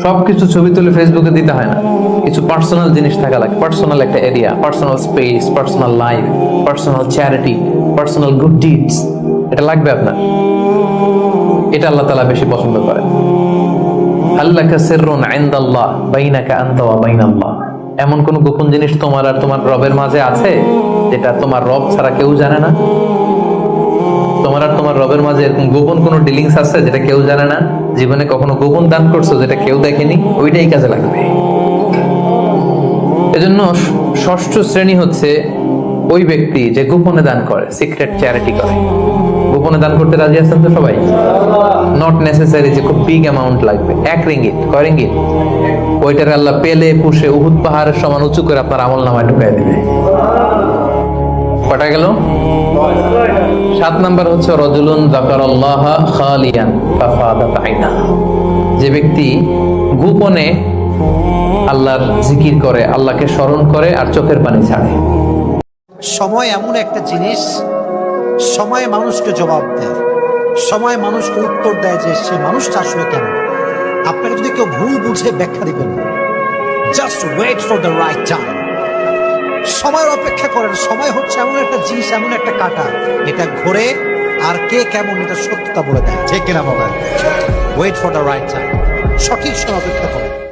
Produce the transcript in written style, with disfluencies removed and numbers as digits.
সবকিছু ছবি তুলে ফেসবুকে দিতে হয় না, কিছু পার্সোনাল জিনিস থাকা লাগে, পার্সোনাল একটা area, personal space, personal life, personal charity, personal good deeds, এটা লাগবে আপনার। এটা আল্লাহ তাআলা বেশি পছন্দ করেন। আল্লাকা সিররুন ইনদাল্লাহ বাইনাকা আনতা ওয়া বাইনাল্লাহ, এমন কোন গোপন জিনিস তোমার আর তোমার রবের মাঝে আছে যেটা তোমার রব ছাড়া কেউ জানে না? তোমার আর তোমার রবের মাঝে এরকম গোপন কোনো ডিলিংস আছে যেটা কেউ জানে না? জীবনে কখনো গোপন দান করছো যেটা কেউ দেখেনি? ওইটাই কাজে লাগবে। এজন্য ষষ্ঠ শ্রেণী হচ্ছে ওই ব্যক্তি যে গোপনে দান করে, সিক্রেট চ্যারিটি করে। গোপনে দান করতে রাজি আছেন তো সবাই? নট নেসেসারি যে খুব বিগ অ্যামাউন্ট লাগবে, 1 রিঙ্গিত, কয় রিঙ্গিত, ওইটার আল্লাহ পেলে পুষে উহুদ পাহাড়ের সমান উঁচু করে আপনার আমল নামায় ঢুকাই দিবে। কটা গেল? 7 নাম্বার হচ্ছে রাজুলুন যাকারাল্লাহ খালিয়ান ফাফাদাত আইনা, যে ব্যক্তি গোপনে আল্লাহর জিকির করে, আল্লাহকে স্মরণ করে আর চোখের পানি ছাড়ে। সময় এমন একটা জিনিস, সময় মানুষকে জবাব দেয়, সময় মানুষকে উত্তর দেয় যে সে মানুষটা আসলে কেমন। আপনাকে যদি কেউ ভুল বুঝে ব্যাখ্যা দিবেন, just wait for the right time. সময়ের অপেক্ষা করেন। সময় হচ্ছে এমন একটা জিনিস, এমন একটা কাঁটা, এটা ঘোরে আর কে কেমন এটা সত্যতা বলে দেয়। যে কিনা বলেন, wait for the right time, সঠিক সময় অপেক্ষা করেন।